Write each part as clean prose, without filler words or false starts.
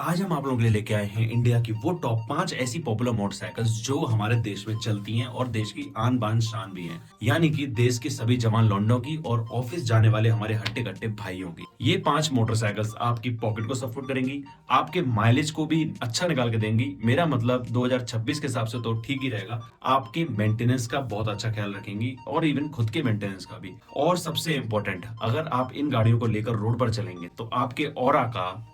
आज हम आप लोगों के लिए लेके आए हैं इंडिया की वो टॉप 5 ऐसी पॉपुलर मोटरसाइकिल्स जो हमारे देश में चलती हैं और देश की आन बान शान भी हैं। यानी कि देश के सभी जवान लौंडों की और ऑफिस जाने वाले हमारे हट्टे कट्टे भाइयों की। ये 5 मोटरसाइकिल्स आपकी पॉकेट को सपोर्ट करेंगी, आपके माइलेज को भी अच्छा निकाल के देंगी। मेरा मतलब 2026 के हिसाब से तो ठीक ही रहेगा। आपके मेंटेनेंस का बहुत अच्छा ख्याल रखेंगी और इवन खुद के मेंटेनेंस का भी। और सबसे इंपॉर्टेंट, अगर आप इन गाड़ियों को लेकर रोड पर चलेंगे तो आपके ऑरा का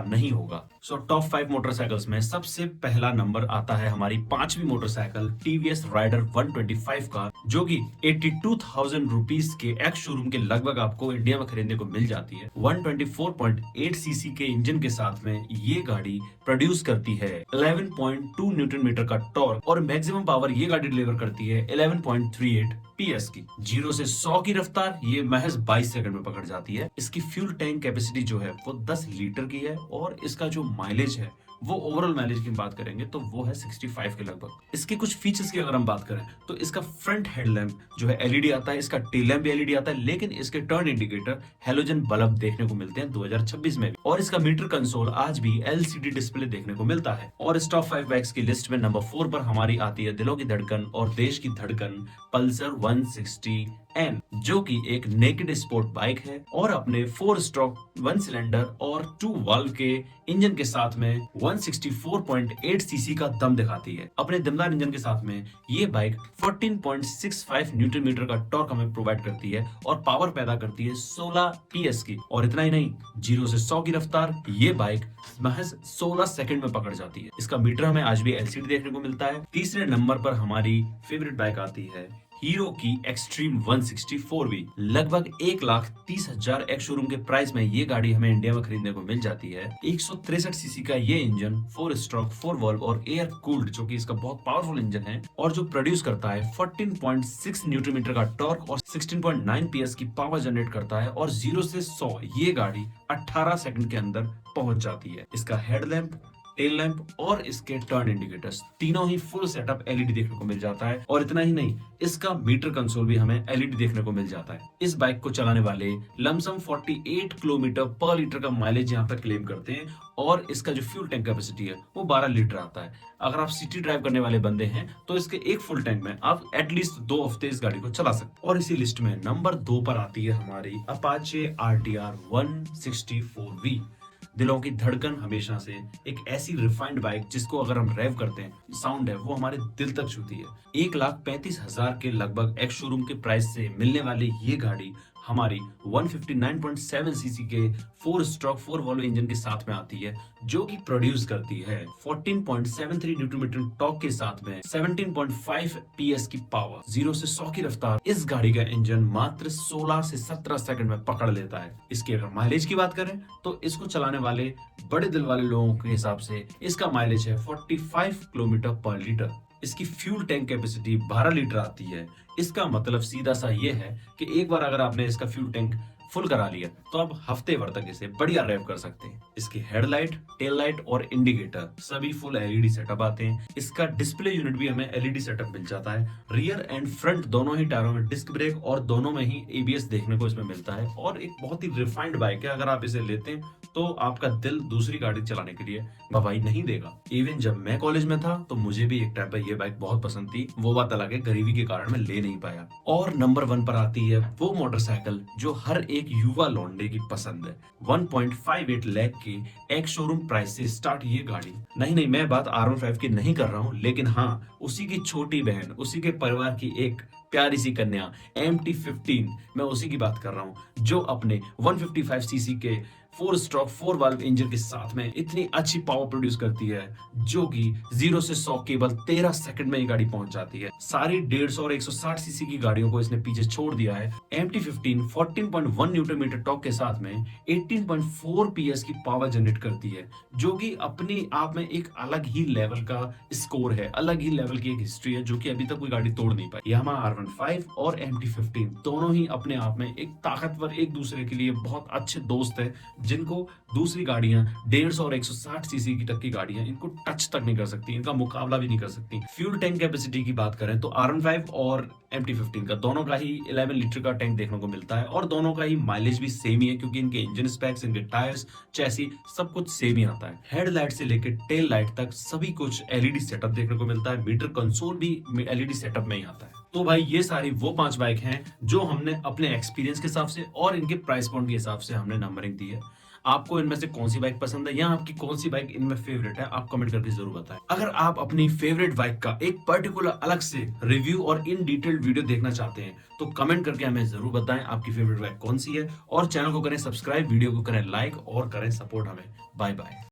नहीं होगा। सो टॉप 5 मोटरसाइकिल्स में सबसे पहला नंबर आता है हमारी पांचवी मोटरसाइकिल टीवीएस राइडर 125 का, जो कि 82,000 रुपीस के एक्स शोरूम के लगभग आपको इंडिया में खरीदने को मिल जाती है। 124.8 सीसी के इंजन के साथ में ये गाड़ी प्रोड्यूस करती है 11.2 न्यूटन मीटर का टॉर्क और मैक्सिमम पावर ये गाड़ी डिलीवर करती है 11.38 पीएस की। 0 से 100 की रफ्तार ये महज 22 सेकंड में पकड़ जाती है। इसकी फ्यूल टैंक कैपेसिटी जो है वो 10 लीटर की है और इसका जो माइलेज है वो ओवरऑल माइलेज की बात करेंगे तो वो है 65 के लगभग। इसके कुछ फीचर्स की अगर हम बात करें तो इसका फ्रंट हेडलैम्प जो है एलईडी आता है, इसका टेल लैम्प भी एलईडी आता है, लेकिन इसके टर्न इंडिकेटर हेलोजन बल्ब देखने को मिलते हैं 2026 में भी। और इसका मीटर कंसोल आज भी एलसीडी डिस्प्ले देखने को मिलता है। और इस टॉप 5 बाइक्स की लिस्ट में नंबर 4 पर हमारी आती है दिलों की धड़कन और देश की धड़कन पल्सर 160N, जो कि एक नेकेड स्पोर्ट बाइक है और अपने 4 स्ट्रोक 1 सिलेंडर और 2 वाल्व के इंजन के साथ में 164.8 सीसी का दम दिखाती है। अपने दमदार इंजन के साथ में ये बाइक 14.65 न्यूटन मीटर का टॉर्क हमें प्रोवाइड करती है और पावर पैदा करती है 16 पीएस की। और इतना ही नहीं, 0 से 100 की रफ्तार ये बाइक महज 16 सेकंड में पकड़ जाती है। इसका मीटर हमें आज भी एलसीडी देखने को मिलता है। तीसरे नंबर पर हमारी फेवरेट बाइक आती है हीरो की एक्सट्रीम 164V। लगभग 1,30,000 एक्स शोरूम के प्राइस में ये गाड़ी हमें इंडिया में खरीदने को मिल जाती है। 163 सीसी का ये इंजन 4 स्ट्रोक 4 वाल्व और एयर कूल्ड, जो कि इसका बहुत पावरफुल इंजन है और जो प्रोड्यूस करता है 14.6 न्यूटन मीटर का टॉर्क और 16.9 पीएस की पावर जनरेट करता है। और 0 से 100 ये गाड़ी 18 सेकंड के अंदर पहुंच जाती है। इसका हेडलैम्प, टेल लैंप और इसके टर्न इंडिकेटर्स तीनों ही फुल सेटअप एलईडी देखने को मिल जाता है। और इतना ही नहीं, इसका मीटर कंसोल भी हमें एलईडी देखने को मिल जाता है। इस बाइक को चलाने वाले लमसम 48 किलोमीटर पर लीटर का माइलेज यहाँ पर क्लेम करते हैं और इसका जो फ्यूल टैंक कैपेसिटी है वो 12 लीटर आता है। अगर आप सिटी ड्राइव करने वाले बंदे हैं तो इसके एक फुल टैंक में आप एटलीस्ट 2 हफ्ते इस गाड़ी को चला सकते हैं। और इसी लिस्ट में नंबर 2 पर आती है हमारी अपाचे आरटीआर 164V। दिलों की धड़कन हमेशा से एक ऐसी रिफाइंड बाइक जिसको अगर हम रेव करते हैं, साउंड है वो हमारे दिल तक छूती है। 1,35,000 के लगभग एक्स शोरूम के प्राइस से मिलने वाली ये गाड़ी हमारी 159.7 सीसी के 4 स्ट्रोक 4 वाल्व इंजन के साथ में आती है, जो कि प्रोड्यूस करती है 14.73 न्यूटन मीटर टॉर्क के साथ में 17.5 पीएस की पावर। 0 से 100 की रफ्तार इस गाड़ी का इंजन मात्र 16 से 17 सेकंड में पकड़ लेता है। इसके अगर माइलेज की बात करें तो इसको चलाने वाले बड़े दिल वाले लोगों के हिसाब से इसका माइलेज है 45 किलोमीटर पर लीटर। इसकी फ्यूल टैंक कैपेसिटी 12 लीटर आती है। इसका मतलब सीधा सा ये है कि एक बार अगर आपने इसका फ्यूल टैंक फुल करा लिया तो आप हफ्ते भर तक इसे बढ़िया ड्राइव कर सकते हैं। इसकी हेडलाइट, टेल लाइट और इंडिकेटर सभी फुल एलईडी सेटअप आते हैं। इसका डिस्प्ले यूनिट भी हमें एलईडी सेटअप मिल जाता है। रियर एंड फ्रंट दोनों ही टायरों में डिस्क ब्रेक और दोनों में ही एबीएस देखने को इसमें मिलता है। और एक बहुत ही रिफाइंड बाइक है, अगर आप इसे लेते हैं तो आपका दिल दूसरी गाड़ी चलाने के लिए गवाही नहीं देगा। इवन जब मैं कॉलेज में था तो मुझे भी एक टाइम पर ये बाइक बहुत पसंद थी। वो बात अलग है, गरीबी के कारण मैं ले नहीं पाया। और नंबर 1 पर आती है वो मोटरसाइकिल जो हर एक युवा लौंडे की पसंद है। 1.58 लाख के एक शोरूम प्राइस से स्टार्ट ये गाड़ी। नहीं, मैं बात R15 की नहीं कर रहा हूँ, लेकिन हाँ, उसी की छोटी बहन, उसी के परिवार की एक प्यारी सी कन्या MT-15, मैं उसी की बात कर रहा हूँ, जो अपने 155 सीसी के 4 स्ट्रोक 4 वाल्व इंजन के साथ में इतनी अच्छी पावर प्रोड्यूस करती है, जो कि 0 से 100 केवल 13 सेकंड में ये गाड़ी पहुंच जाती है। सारी 150 और 160 सीसी की गाड़ियों को इसने पीछे छोड़ दिया है। MT-15 14.1 न्यूटन मीटर टॉर्क के साथ में 18.4 पीएस की पावर जनरेट करती है, जो कि अपने आप में एक अलग ही लेवल का स्कोर है, अलग ही लेवल की एक हिस्ट्री है, जो कि अभी तक कोई गाड़ी तोड़ नहीं पाई। यामाहा R15 और MT-15 दोनों ही अपने आप में एक ताकतवर, एक दूसरे के लिए बहुत अच्छे दोस्त है, जिनको दूसरी गाड़ियां 150 और 160 सीसी की तक की गाड़ियां इनको टच तक नहीं कर सकती, इनका मुकाबला भी नहीं कर सकती। फ्यूल टैंक कैपेसिटी की बात करें तो R15 और MT-15 का। दोनों का ही 11 लीटर का टैंक देखने को मिलता है और दोनों का ही माइलेज भी सेम ही है क्योंकि इनके इंजन स्पेक्स, इनके टायर्स, चैसी सब कुछ सेम ही आता है। हेडलाइट से लेकर टेल लाइट तक सभी कुछ एलईडी सेटअप देखने को मिलता है। मीटर कंसोल भी एलईडी सेटअप में ही आता है। तो भाई ये सारी वो 5 बाइक हैं जो हमने अपने एक्सपीरियंस के हिसाब से और इनके प्राइस पॉइंट के हिसाब से हमने नंबरिंग दी है। आपको इनमें से कौन सी बाइक पसंद है या आपकी कौन सी बाइक इनमें फेवरेट है, आप कमेंट करके जरूर बताएं। अगर आप अपनी फेवरेट बाइक का एक पर्टिकुलर अलग से रिव्यू और इन डिटेल्ड वीडियो देखना चाहते हैं तो कमेंट करके हमें जरूर बताएं आपकी फेवरेट बाइक कौन सी है। और चैनल को करें सब्सक्राइब, वीडियो को करें लाइक और करें सपोर्ट हमें। Bye bye.